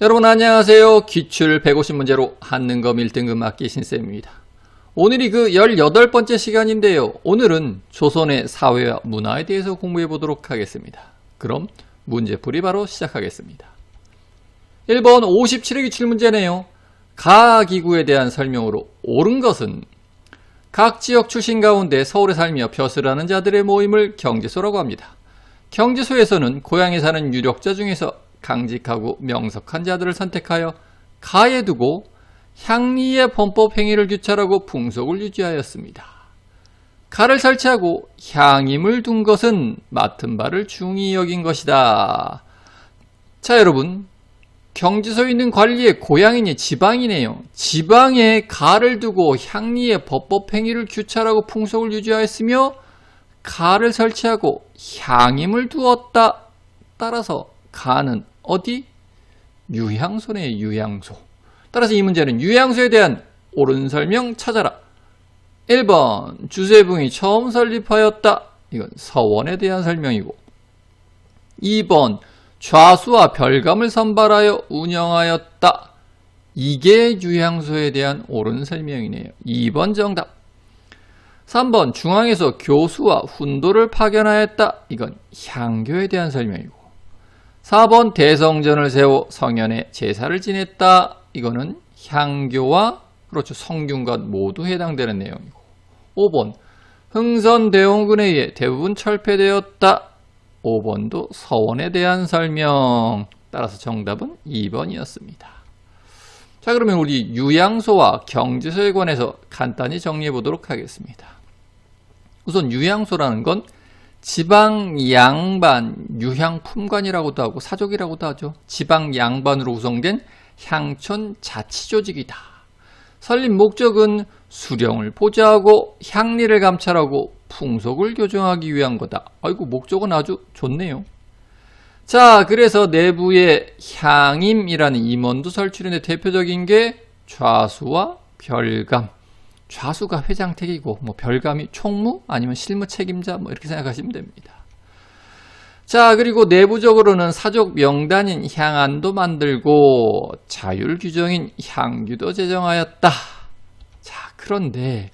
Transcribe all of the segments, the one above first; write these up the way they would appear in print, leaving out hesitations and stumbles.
여러분 안녕하세요. 기출 150문제로 한능검 1등급 맞기 신쌤입니다. 오늘이 그 18번째 시간인데요. 오늘은 조선의 사회와 문화에 대해서 공부해 보도록 하겠습니다. 그럼 문제풀이 바로 시작하겠습니다. 1번 57회 기출문제네요. 가기구에 대한 설명으로 옳은 것은 각 지역 출신 가운데 서울에 살며 벼슬하는 자들의 모임을 경제소라고 합니다. 경제소에서는 고향에 사는 유력자 중에서 강직하고 명석한 자들을 선택하여 가에 두고 향리의 범법 행위를 규찰하고 풍속을 유지하였습니다. 가를 설치하고 향임을 둔 것은 맡은 바를 중히 여긴 것이다. 자, 여러분, 경제소에 있는 관리의 고향이니 지방이네요. 지방에 가를 두고 향리의 법법 행위를 규찰하고 풍속을 유지하였으며 가를 설치하고 향임을 두었다. 따라서 가는 어디? 유향소네, 유향소. 따라서 이 문제는 유향소에 대한 옳은 설명 찾아라. 1번 주세붕이 처음 설립하였다. 이건 서원에 대한 설명이고, 2번 좌수와 별감을 선발하여 운영하였다. 이게 유향소에 대한 옳은 설명이네요. 2번 정답. 3번 중앙에서 교수와 훈도를 파견하였다. 이건 향교에 대한 설명이고, 4번 대성전을 세워 성현의 제사를 지냈다. 이거는 향교와 그렇죠, 성균과 모두 해당되는 내용이고, 5번 흥선대원군에 의해 대부분 철폐되었다. 5번도 서원에 대한 설명. 따라서 정답은 2번이었습니다. 자, 그러면 우리 유향소와 경제소에 관해서 간단히 정리해 보도록 하겠습니다. 우선 유향소라는 건 지방 양반 유향품관이라고도 하고 사족이라고도 하죠. 지방 양반으로 구성된 향촌 자치조직이다. 설립 목적은 수령을 보좌하고 향리를 감찰하고 풍속을 교정하기 위한 거다. 아이고, 목적은 아주 좋네요. 자, 그래서 내부에 향임이라는 임원도 설치되는데 대표적인 게 좌수와 별감. 좌수가 회장택이고 별감이 총무 아니면 실무 책임자 이렇게 생각하시면 됩니다. 자, 그리고 내부적으로는 사족 명단인 향안도 만들고 자율 규정인 향규도 제정하였다. 자, 그런데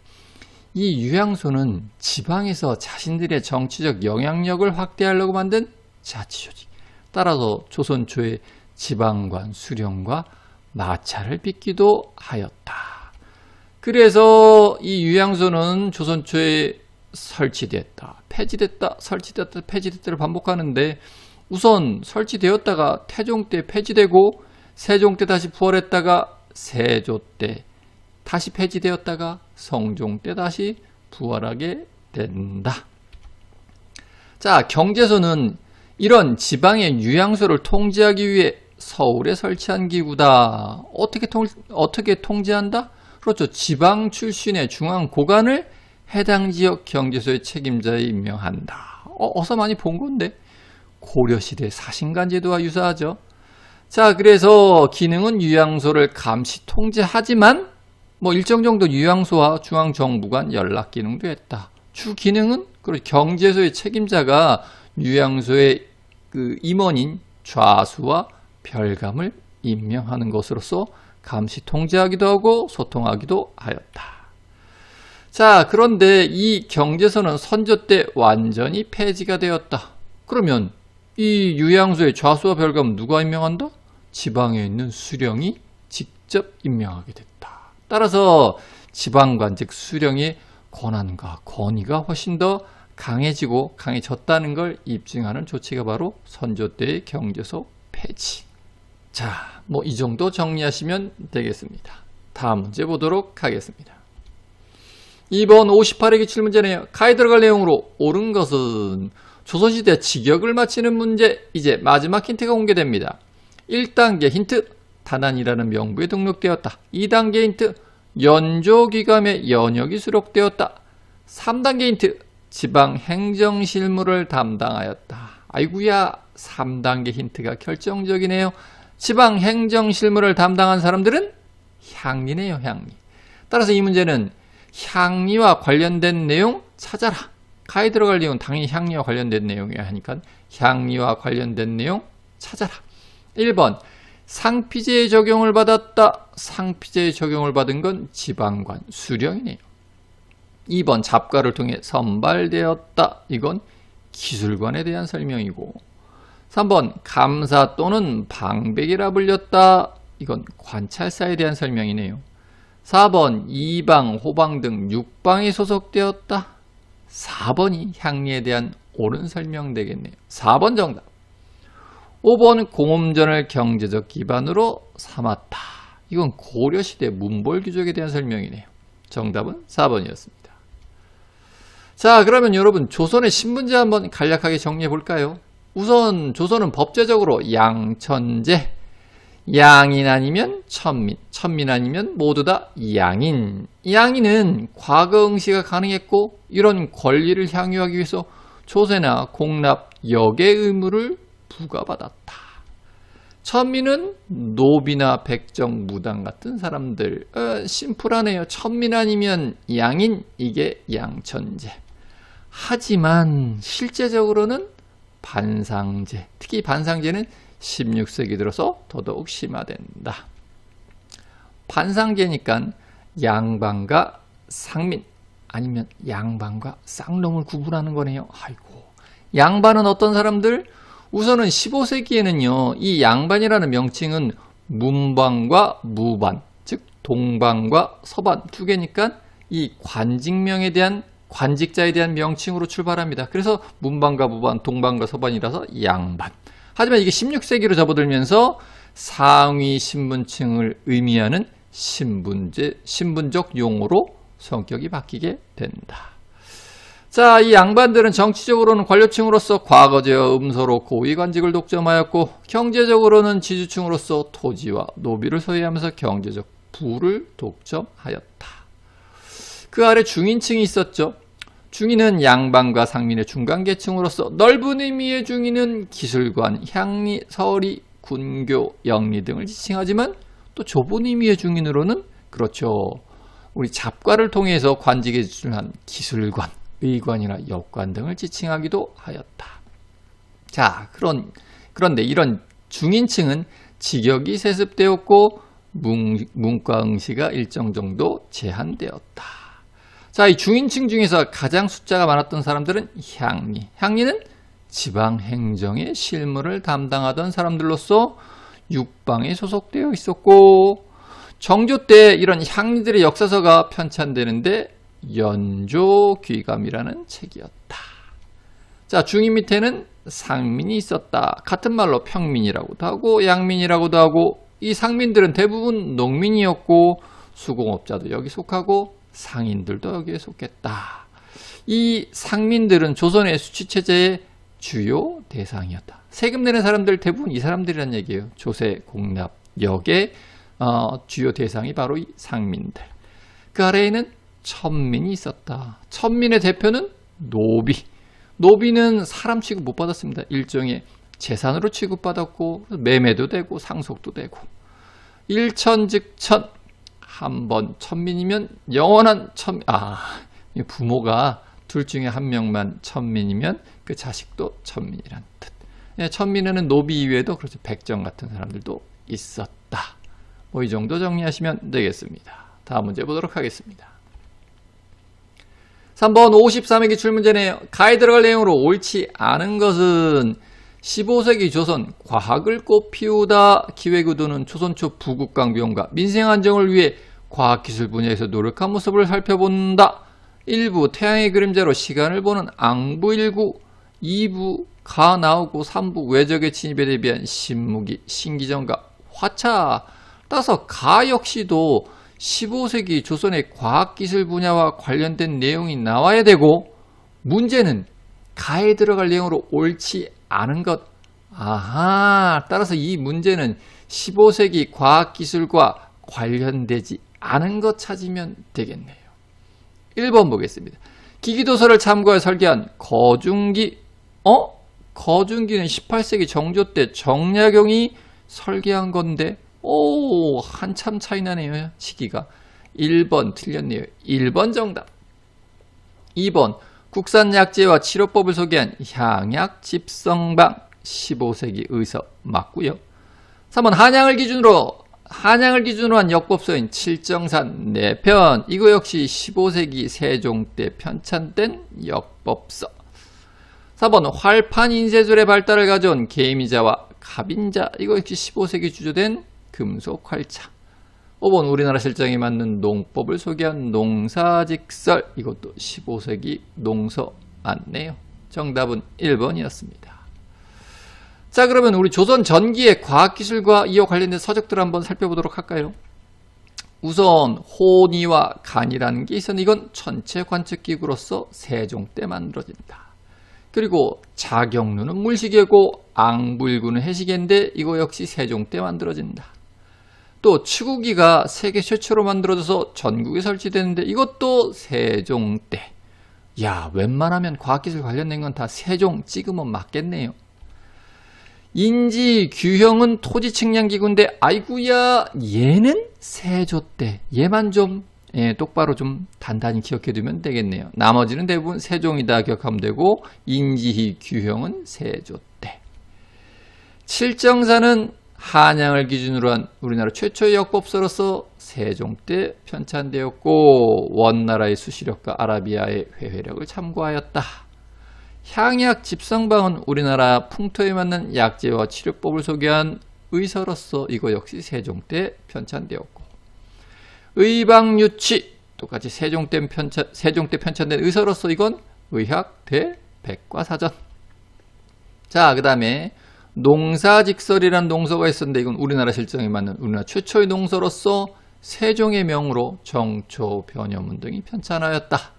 이 유향소는 지방에서 자신들의 정치적 영향력을 확대하려고 만든 자치조직. 따라서 조선 초에 지방관 수령과 마찰을 빚기도 하였다. 그래서 이 유향소는 조선 초에 설치됐다, 폐지됐다, 설치됐다, 폐지됐다를 반복하는데, 우선 설치되었다가 태종 때 폐지되고 세종 때 다시 부활했다가 세조 때 다시 폐지되었다가 성종 때 다시 부활하게 된다. 자, 경제소는 이런 지방의 유향소를 통제하기 위해 서울에 설치한 기구다. 어떻게 통제한다? 그렇죠. 지방 출신의 중앙 고관을 해당 지역 경제소의 책임자에 임명한다. 어서 많이 본 건데, 고려시대 사신관 제도와 유사하죠. 자, 그래서 기능은 유향소를 감시 통제하지만 일정 정도 유향소와 중앙정부 간 연락 기능도 했다. 주 기능은 경제소의 책임자가 유향소의 그 임원인 좌수와 별감을 임명하는 것으로서 감시 통제하기도 하고 소통하기도 하였다. 자, 그런데 이 경제소는 선조 때 완전히 폐지가 되었다. 그러면 이 유향소의 좌수와 별감은 누가 임명한다? 지방에 있는 수령이 직접 임명하게 됐다. 따라서 지방관 즉 수령의 권한과 권위가 훨씬 더 강해졌다는 걸 입증하는 조치가 바로 선조 때의 경제소 폐지. 자, 이 정도 정리하시면 되겠습니다. 다음 문제 보도록 하겠습니다. 2번 58회 기출문제네요. 가에 들어갈 내용으로 옳은 것은 조선시대 직역을 마치는 문제. 이제 마지막 힌트가 공개됩니다. 1단계 힌트, 단안이라는 명부에 등록되었다. 2단계 힌트, 연조기감의 연역이 수록되었다. 3단계 힌트, 지방 행정실무를 담당하였다. 아이구야, 3단계 힌트가 결정적이네요. 지방 행정실무를 담당한 사람들은 향리네요, 향리. 따라서 이 문제는 향리와 관련된 내용 찾아라. 가에 들어갈 내용은 당연히 향리와 관련된 내용이야 하니까 향리와 관련된 내용 찾아라. 1번 상피제의 적용을 받았다. 상피제의 적용을 받은 건 지방관, 수령이네요. 2번 잡과를 통해 선발되었다. 이건 기술관에 대한 설명이고 3번 감사 또는 방백이라 불렸다. 이건 관찰사에 대한 설명이네요. 4번 이방, 호방 등 6방에 소속되었다. 4번이 향리에 대한 옳은 설명 되겠네요. 4번 정답. 5번 공음전을 경제적 기반으로 삼았다. 이건 고려시대 문벌귀족에 대한 설명이네요. 정답은 4번이었습니다. 자, 그러면 여러분 조선의 신분제 한번 간략하게 정리해 볼까요? 우선 조선은 법제적으로 양천제, 양인 아니면 천민, 천민 아니면 모두 다 양인. 양인은 과거 응시가 가능했고 이런 권리를 향유하기 위해서 조세나 공납, 역의 의무를 부과받았다. 천민은 노비나 백정, 무당 같은 사람들. 심플하네요. 천민 아니면 양인, 이게 양천제. 하지만 실제적으로는 반상제, 특히 반상제는 16세기 들어서 더더욱 심화된다. 반상제니까 양반과 상민 아니면 양반과 쌍놈을 구분하는 거네요. 아이고. 양반은 어떤 사람들? 우선은 15세기에는요. 이 양반이라는 명칭은 문반과 무반, 즉 동반과 서반 두 개니까 이 관직명에 대한 관직자에 대한 명칭으로 출발합니다. 그래서 문반과 무반, 동반과 서반이라서 양반. 하지만 이게 16세기로 접어들면서 상위 신분층을 의미하는 신분적 용어로 성격이 바뀌게 된다. 자, 이 양반들은 정치적으로는 관료층으로서 과거제와 음서로 고위관직을 독점하였고 경제적으로는 지주층으로서 토지와 노비를 소유하면서 경제적 부를 독점하였다. 그 아래 중인층이 있었죠. 중인은 양반과 상민의 중간계층으로서 넓은 의미의 중인은 기술관, 향리, 서리, 군교, 영리 등을 지칭하지만 또 좁은 의미의 중인으로는 그렇죠. 우리 잡과를 통해서 관직에 지출한 기술관, 의관이나 역관 등을 지칭하기도 하였다. 자, 그런데 이런 중인층은 직역이 세습되었고 문과 응시가 일정 정도 제한되었다. 자, 이 중인층 중에서 가장 숫자가 많았던 사람들은 향리. 향리는 지방행정의 실무를 담당하던 사람들로서 육방에 소속되어 있었고 정조 때 이런 향리들의 역사서가 편찬되는데 연조귀감이라는 책이었다. 자, 중인 밑에는 상민이 있었다. 같은 말로 평민이라고도 하고 양민이라고도 하고 이 상민들은 대부분 농민이었고 수공업자도 여기 속하고 상인들도 여기에 속했다. 이 상민들은 조선의 수치체제의 주요 대상이었다. 세금 내는 사람들 대부분 이 사람들이란 얘기예요. 조세, 공납, 역의 주요 대상이 바로 이 상민들. 그 아래에는 천민이 있었다. 천민의 대표는 노비. 노비는 사람 취급 못 받았습니다. 일종의 재산으로 취급받았고 매매도 되고 상속도 되고 일천즉천. 한 번 천민이면 영원한 부모가 둘 중에 한 명만 천민이면 그 자식도 천민이란 뜻. 천민에는 노비 이외에도 그렇죠. 백정 같은 사람들도 있었다. 이 정도 정리하시면 되겠습니다. 다음 문제 보도록 하겠습니다. 3번 53회 기출문제네요. 가에 들어갈 내용으로 옳지 않은 것은 15세기 조선 과학을 꽃피우다 기획의도는 조선 초 부국강병과 민생 안정을 위해 과학기술 분야에서 노력한 모습을 살펴본다. 1부 태양의 그림자로 시간을 보는 앙부일구, 2부 가 나오고 3부 외적의 침입에 대비한 신무기, 신기정가, 화차. 따라서 가 역시도 15세기 조선의 과학기술 분야와 관련된 내용이 나와야 되고 문제는 가에 들어갈 내용으로 옳지 않은 것. 따라서 이 문제는 15세기 과학기술과 관련되지 않은 것 찾으면 되겠네요. 1번 보겠습니다. 기기도서를 참고해 설계한 거중기. 거중기는 18세기 정조 때 정약용이 설계한 건데 한참 차이 나네요. 시기가. 1번 틀렸네요. 1번 정답. 2번 국산 약재와 치료법을 소개한 향약 집성방 15세기 의서 맞고요. 3번 한양을 기준으로 한 역법서인 칠정산 4편. 이거 역시 15세기 세종 때 편찬된 역법서. 4번 활판 인쇄술의 발달을 가져온 개미자와 갑인자. 이거 역시 15세기 주조된 금속 활차. 5번 우리나라 실정에 맞는 농법을 소개한 농사직설. 이것도 15세기 농서 맞네요. 정답은 1번이었습니다. 자, 그러면 우리 조선 전기의 과학기술과 이와 관련된 서적들을 한번 살펴보도록 할까요? 우선 호니와 간이라는 게 있었는데 이건 천체 관측기구로서 세종 때 만들어진다. 그리고 자경루는 물시계고 앙불구는 해시계인데 이거 역시 세종 때 만들어진다. 또 추구기가 세계 최초로 만들어져서 전국에 설치되는데 이것도 세종 때. 야, 웬만하면 과학기술 관련된 건 다 세종 찍으면 맞겠네요. 인지 규형은 토지 측량 기구인데 아이구야 얘는 세조 때. 얘만 좀 똑바로 좀 단단히 기억해 두면 되겠네요. 나머지는 대부분 세종이다 기억하면 되고 인지 규형은 세조 때. 칠정사는 한양을 기준으로 한 우리나라 최초의 역법서로서 세종 때 편찬되었고 원나라의 수시력과 아라비아의 회회력을 참고하였다. 향약 집성방은 우리나라 풍토에 맞는 약재와 치료법을 소개한 의서로서 이거 역시 세종 때 편찬되었고 의방유치 똑같이 세종 때 편찬된 의서로서 이건 의학 대백과사전. 자, 그 다음에 농사직설이라는 농서가 있었는데 이건 우리나라 실정에 맞는 우리나라 최초의 농서로서 세종의 명으로 정초 변여문 등이 편찬하였다.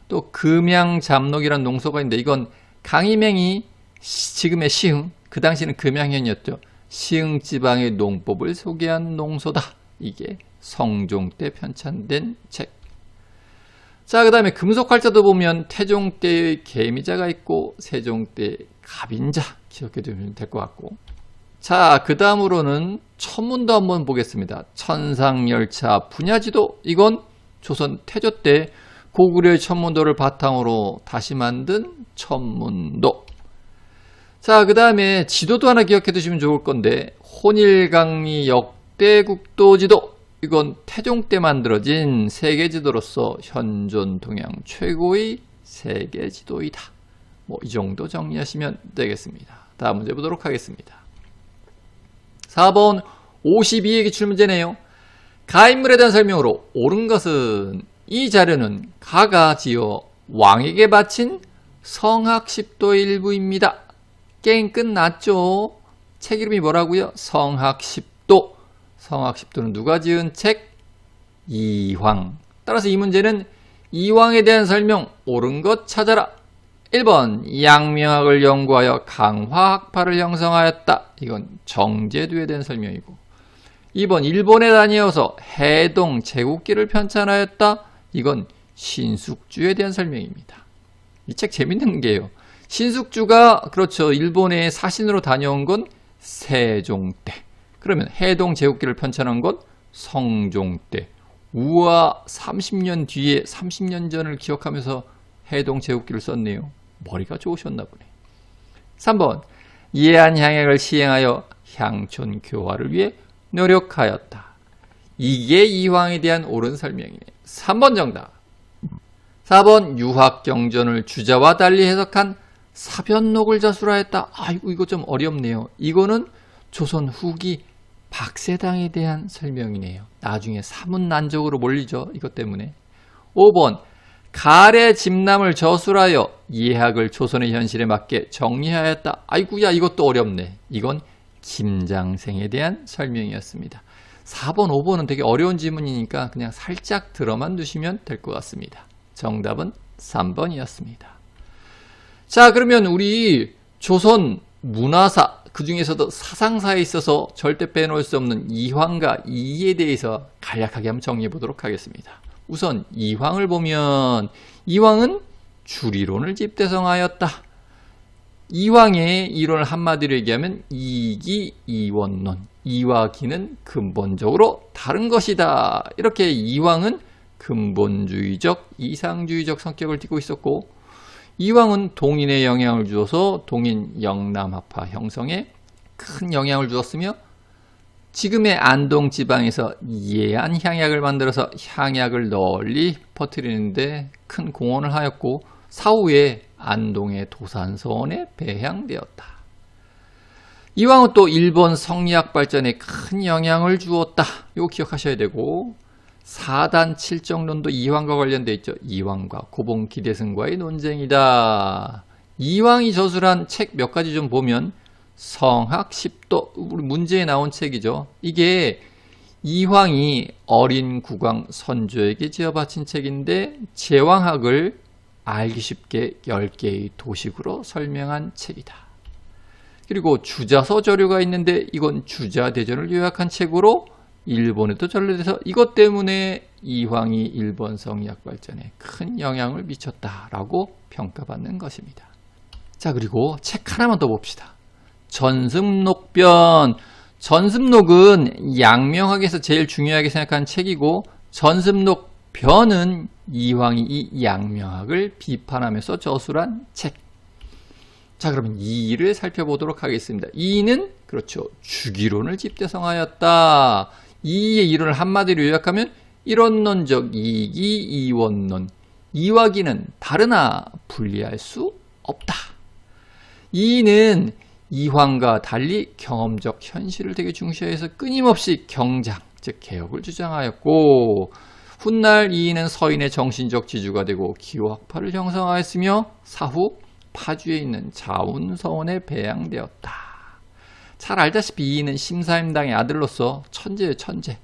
또 금양잡록이라는 농서가 있는데 이건 강희맹이 지금의 시흥, 그 당시는 금양현이었죠. 시흥 지방의 농법을 소개한 농서다. 이게 성종 때 편찬된 책. 자, 그 다음에 금속활자도 보면 태종 때의 개미자가 있고 세종 때의 갑인자 기억해 두면 될 것 같고. 자, 그 다음으로는 천문도 한번 보겠습니다. 천상열차 분야지도. 이건 조선 태조 때 고구려의 천문도를 바탕으로 다시 만든 천문도. 자, 그 다음에 지도도 하나 기억해 두시면 좋을 건데 혼일강리 역대국도지도. 이건 태종 때 만들어진 세계지도로서 현존 동양 최고의 세계지도이다. 뭐 이 정도 정리하시면 되겠습니다. 다음 문제 보도록 하겠습니다. 4번 52의 기출문제네요. 가인물에 대한 설명으로 옳은 것은 이 자료는 가가 지어 왕에게 바친 성학십도의 일부입니다. 게임 끝났죠? 책 이름이 뭐라고요? 성학십도. 성학십도는 누가 지은 책? 이황. 따라서 이 문제는 이황에 대한 설명 옳은 것 찾아라. 1번 양명학을 연구하여 강화학파를 형성하였다. 이건 정제두에 대한 설명이고 2번 일본에 다녀서 해동 제국기를 편찬하였다. 이건 신숙주에 대한 설명입니다. 이 책 재밌는 게요. 신숙주가 그렇죠. 일본에 사신으로 다녀온 건 세종 때. 그러면 해동 제국기를 편찬한 건 성종 때. 우와 30년 뒤에 30년 전을 기억하면서 해동 제국기를 썼네요. 머리가 좋으셨나 보네. 3번 예안향약을 시행하여 향촌 교화를 위해 노력하였다. 이게 이황에 대한 옳은 설명이네. 3번 정답. 4번 유학경전을 주자와 달리 해석한 사변록을 자수하였다. 아이고 이거 좀 어렵네요. 이거는 조선 후기 박세당에 대한 설명이네요. 나중에 사문난적으로 몰리죠. 이것 때문에. 5번 가래 집남을 저술하여 예학을 조선의 현실에 맞게 정리하였다. 아이고야 이것도 어렵네. 이건 김장생에 대한 설명이었습니다. 4번, 5번은 되게 어려운 지문이니까 그냥 살짝 들어만 두시면 될 것 같습니다. 정답은 3번이었습니다. 자, 그러면 우리 조선 문화사, 그 중에서도 사상사에 있어서 절대 빼놓을 수 없는 이황과 이에 대해서 간략하게 한번 정리해 보도록 하겠습니다. 우선 이황을 보면 이황은 주리론을 집대성하였다. 이황의 이론을 한마디로 얘기하면 이기 이원론. 이와 기는 근본적으로 다른 것이다. 이렇게 이황은 근본주의적, 이상주의적 성격을 띠고 있었고 이황은 동인에 영향을 주어서 동인 영남학파 형성에 큰 영향을 주었으며 지금의 안동 지방에서 예한 향약을 만들어서 향약을 널리 퍼뜨리는데 큰 공헌을 하였고 사후에 안동의 도산서원에 배향되었다. 이왕은 또 일본 성리학 발전에 큰 영향을 주었다. 이거 기억하셔야 되고 4단 7정론도 이황과 관련되어 있죠. 이황과 고봉 기대승과의 논쟁이다. 이황이 저술한 책 몇 가지 좀 보면 성학 10도 우리 문제에 나온 책이죠. 이게 이황이 어린 국왕 선조에게 지어 바친 책인데 제왕학을 알기 쉽게 10개의 도식으로 설명한 책이다. 그리고 주자서 저류가 있는데 이건 주자대전을 요약한 책으로 일본에도 전래돼서 이것 때문에 이황이 일본 성리학 발전에 큰 영향을 미쳤다라고 평가받는 것입니다. 자, 그리고 책 하나만 더 봅시다. 전승록변. 전승록은 양명학에서 제일 중요하게 생각한 책이고 전승록변은 이황이 이 양명학을 비판하면서 저술한 책. 자, 그러면 이의를 살펴보도록 하겠습니다. 이의는 그렇죠. 주기론을 집대성하였다. 이의의 이론을 한마디로 요약하면 일원론적 이기 이원론. 이와 기는 다르나 분리할 수 없다. 이의는 이황과 달리 경험적 현실을 되게 중시해서 끊임없이 경장, 즉 개혁을 주장하였고 훗날 이의는 서인의 정신적 지주가 되고 기호학파를 형성하였으며 사후 파주에 있는 자운서원에 배양되었다. 잘 알다시피 이의는 심사임당의 아들로서 천재의 천재.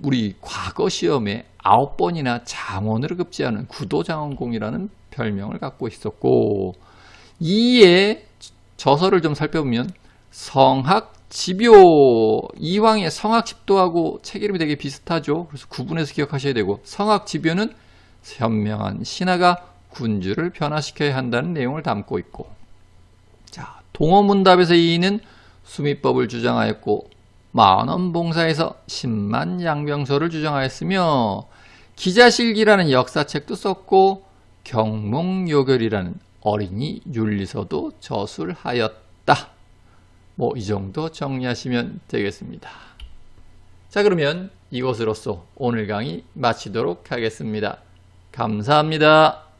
우리 과거 시험에 9번이나 장원으로 급제하는 구도장원공이라는 별명을 갖고 있었고 이의 저서를 좀 살펴보면 성학집요, 이황의 성학집도하고 책 이름이 되게 비슷하죠. 그래서 구분해서 기억하셔야 되고 성학집요는 현명한 신하가 군주를 변화시켜야 한다는 내용을 담고 있고 자, 동어문답에서 이의는 수미법을 주장하였고 만원봉사에서 10만 양병서를 주장하였으며 기자실기라는 역사책도 썼고 경몽요결이라는 어린이 윤리서도 저술하였다. 뭐 이 정도 정리하시면 되겠습니다. 자, 그러면 이것으로써 오늘 강의 마치도록 하겠습니다. 감사합니다.